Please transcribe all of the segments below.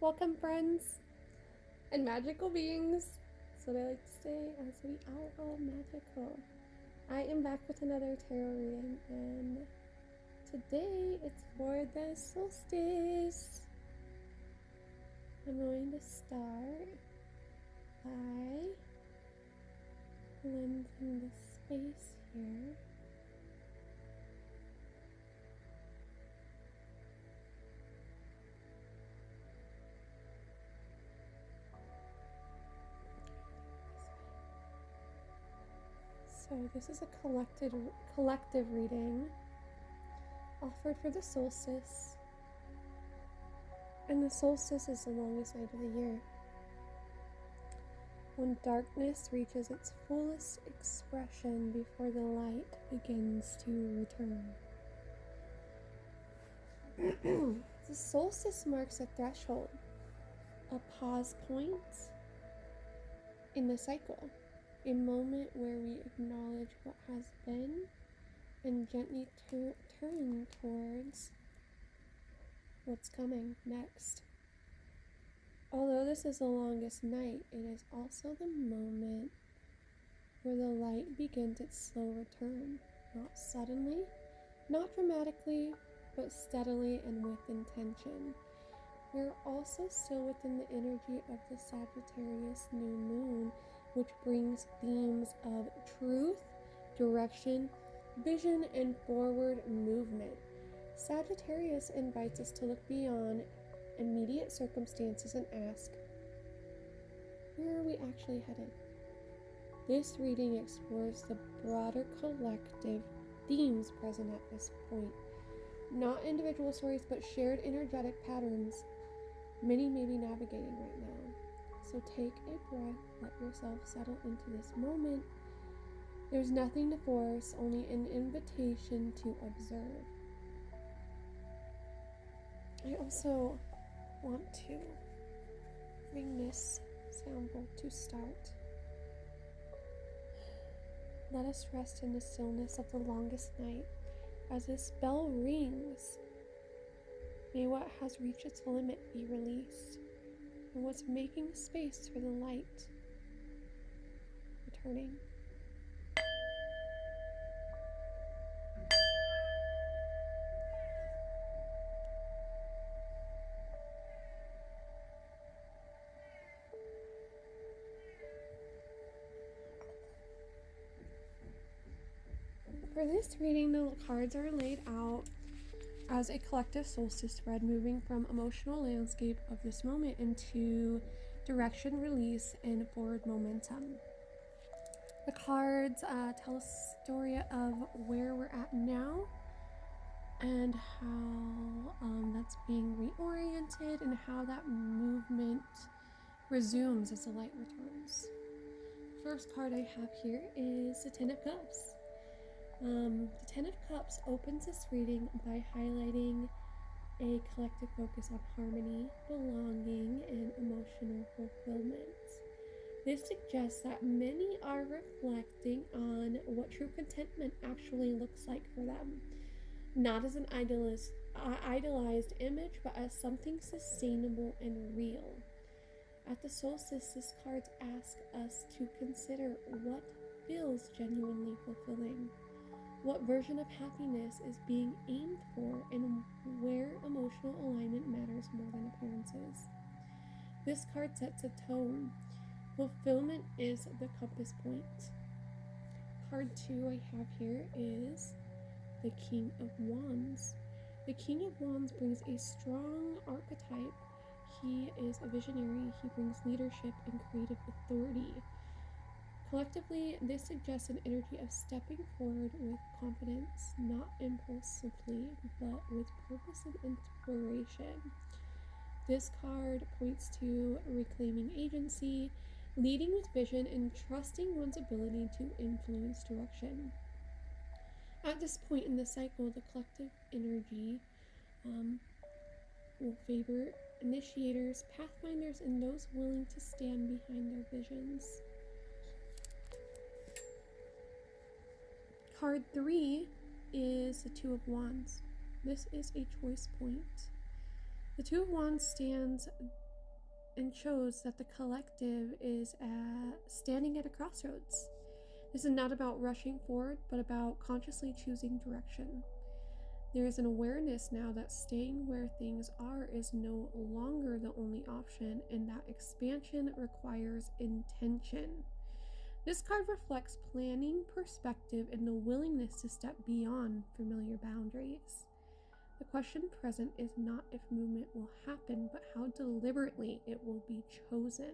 Welcome, friends and magical beings. That's what I like to say, as we are all magical. I am back with another tarot reading, and today it's for the solstice. I'm going to start by cleansing the space here. So this is a collective reading offered for the solstice. And the solstice is the longest night of the year, when darkness reaches its fullest expression before the light begins to return. The solstice marks a threshold, a pause point in the cycle, a moment where we acknowledge what has been and gently turn towards what's coming next. Although this is the longest night, it is also the moment where the light begins its slow return, not suddenly, not dramatically, but steadily and with intention. We're also still within the energy of the Sagittarius New Moon, which brings themes of truth, direction, vision, and forward movement. Sagittarius invites us to look beyond immediate circumstances and ask, where are we actually headed? This reading explores the broader collective themes present at this point. Not individual stories, but shared energetic patterns many may be navigating right now. So take a breath, let yourself settle into this moment. There's nothing to force, only an invitation to observe. I also want to bring this sound bowl to start. Let us rest in the stillness of the longest night. As this bell rings, may what has reached its limit be released, and what's making space for the light returning. For this reading, the cards are laid out as a collective solstice spread, moving from emotional landscape of this moment into direction, release, and forward momentum. The cards tell a story of where we're at now and how that's being reoriented and how that movement resumes as the light returns. First card I have here is the Ten of Cups. The Ten of Cups opens this reading by highlighting a collective focus on harmony, belonging, and emotional fulfillment. This suggests that many are reflecting on what true contentment actually looks like for them, not as an idealized image, but as something sustainable and real. At the solstice, this card asks us to consider what feels genuinely fulfilling. What version of happiness is being aimed for, and where emotional alignment matters more than appearances. This card sets a tone. Fulfillment is the compass point. Card 2 I have here is the King of Wands. The King of Wands brings a strong archetype. He is a visionary. He brings leadership and creative authority. Collectively, this suggests an energy of stepping forward with confidence, not impulsively, but with purpose and inspiration. This card points to reclaiming agency, leading with vision, and trusting one's ability to influence direction. At this point in the cycle, the collective energy will favor initiators, pathfinders, and those willing to stand behind their visions. Card 3 is the Two of Wands. This is a choice point. The Two of Wands stands and shows that the collective is standing at a crossroads. This is not about rushing forward, but about consciously choosing direction. There is an awareness now that staying where things are is no longer the only option, and that expansion requires intention. This card reflects planning, perspective, and the willingness to step beyond familiar boundaries. The question present is not if movement will happen, but how deliberately it will be chosen.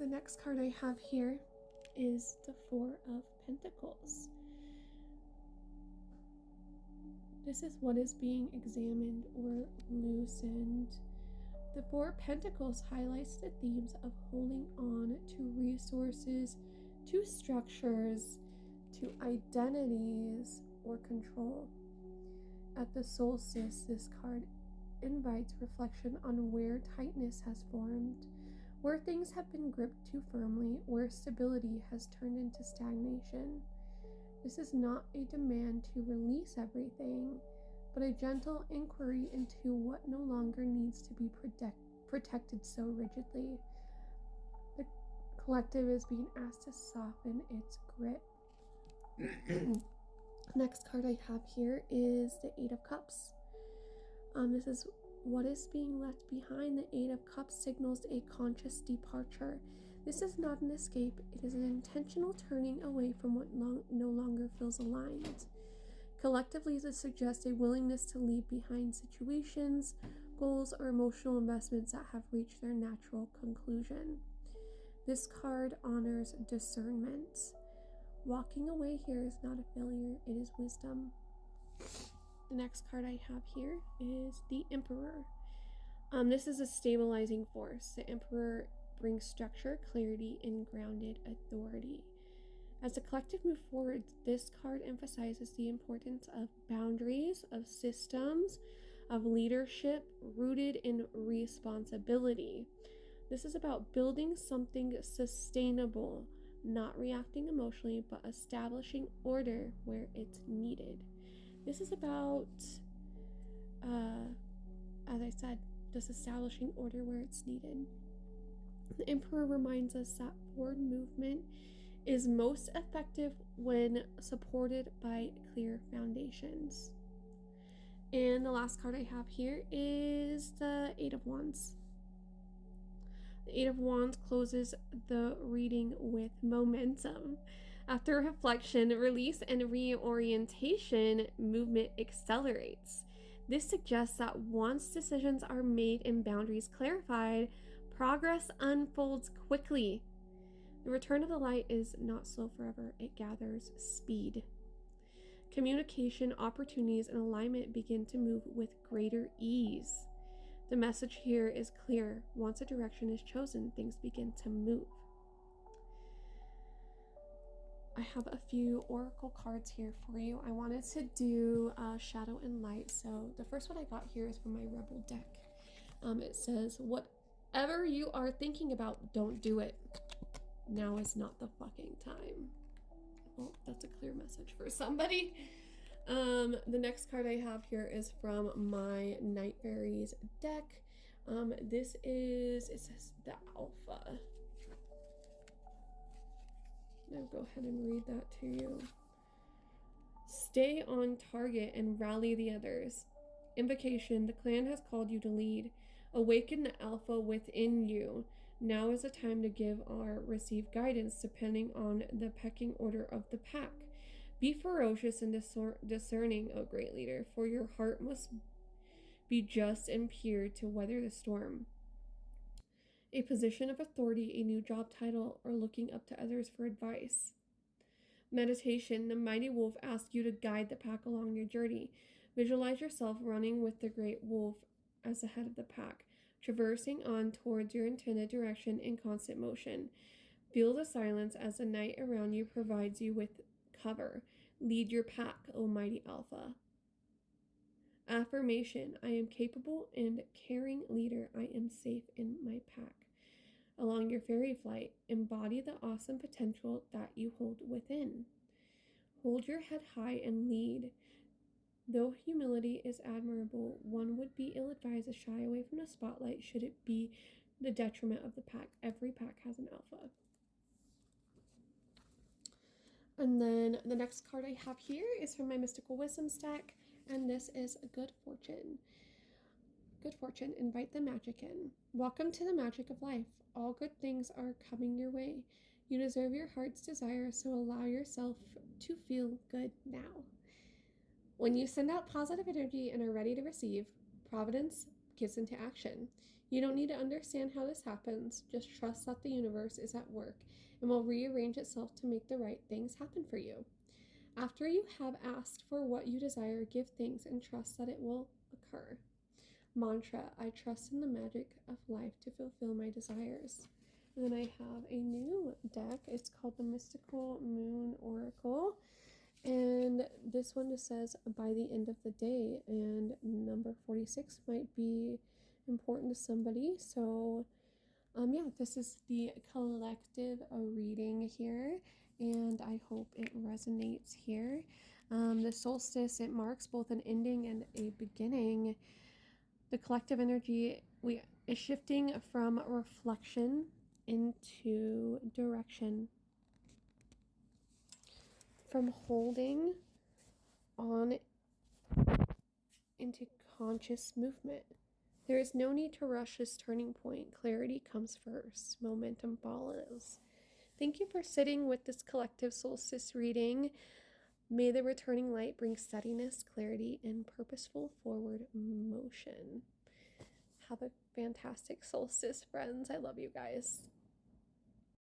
The next card I have here is the Four of Pentacles. This is what is being examined or loosened. The Four of Pentacles highlights the themes of holding on to resources, to structures, to identities, or control. At the solstice, this card invites reflection on where tightness has formed, where things have been gripped too firmly, where stability has turned into stagnation. This is not a demand to release everything, but a gentle inquiry into what no longer needs to be protected so rigidly. The collective is being asked to soften its grip. Next card I have here is the Eight of Cups. This is what is being left behind. The Eight of Cups signals a conscious departure. This is not an escape. It is an intentional turning away from what no longer feels aligned. Collectively, this suggests a willingness to leave behind situations, goals, or emotional investments that have reached their natural conclusion. This card honors discernment. Walking away here is not a failure, it is wisdom. The next card I have here is the Emperor. This is a stabilizing force. The Emperor brings structure, clarity, and grounded authority. As the collective moves forward, this card emphasizes the importance of boundaries, of systems, of leadership rooted in responsibility. This is about building something sustainable, not reacting emotionally, but establishing order where it's needed. This is about, as I said, just establishing order where it's needed. The Emperor reminds us that forward movement is most effective when supported by clear foundations. And the last card I have here is the Eight of Wands. The Eight of Wands closes the reading with momentum. After reflection, release, and reorientation, movement accelerates. This suggests that once decisions are made and boundaries clarified, progress unfolds quickly. The return of the light is not slow forever, it gathers speed. Communication, opportunities, and alignment begin to move with greater ease. The message here is clear. Once a direction is chosen, things begin to move. I have a few oracle cards here for you. I wanted to do shadow and light. So the first one I got here is from my Rebel deck. It says, whatever you are thinking about, don't do it. Now is not the fucking time. Well, that's a clear message for somebody. The next card I have here is from my Night Fairies deck. It says the Alpha. Now go ahead and read that to you. Stay on target and rally the others. Invocation, the clan has called you to lead. Awaken the Alpha within you. Now is the time to give or receive guidance depending on the pecking order of the pack. Be ferocious and discerning, O great leader, for your heart must be just and pure to weather the storm. A position of authority, a new job title, or looking up to others for advice. Meditation, the mighty wolf asks you to guide the pack along your journey. Visualize yourself running with the great wolf as the head of the pack, traversing on towards your intended direction in constant motion. Feel the silence as the night around you provides you with cover. Lead your pack, O mighty Alpha. Affirmation, I am capable and caring leader. I am safe in my pack. Along your fairy flight, embody the awesome potential that you hold within. Hold your head high and lead. Though humility is admirable, one would be ill-advised to shy away from the spotlight should it be the detriment of the pack. Every pack has an alpha. And then the next card I have here is from my Mystical Wisdom stack, and this is Good Fortune. Good fortune, invite the magic in. Welcome to the magic of life. All good things are coming your way. You deserve your heart's desire, so allow yourself to feel good now. When you send out positive energy and are ready to receive, Providence gives into action. You don't need to understand how this happens, just trust that the universe is at work and will rearrange itself to make the right things happen for you. After you have asked for what you desire, give thanks and trust that it will occur. Mantra, I trust in the magic of life to fulfill my desires. And then I have a new deck. It's called the Mystical Moon Oracle. And this one just says by the end of the day, and number 46 might be important to somebody. So yeah, this is the collective reading here, and I hope it resonates here. The solstice, it marks both an ending and a beginning. The collective energy is shifting from reflection into direction, from holding on into conscious movement. There is no need to rush this turning point. Clarity comes first, momentum follows. Thank you for sitting with this collective solstice reading. May the returning light bring steadiness, clarity, and purposeful forward motion. Have a fantastic solstice, friends. I love you guys.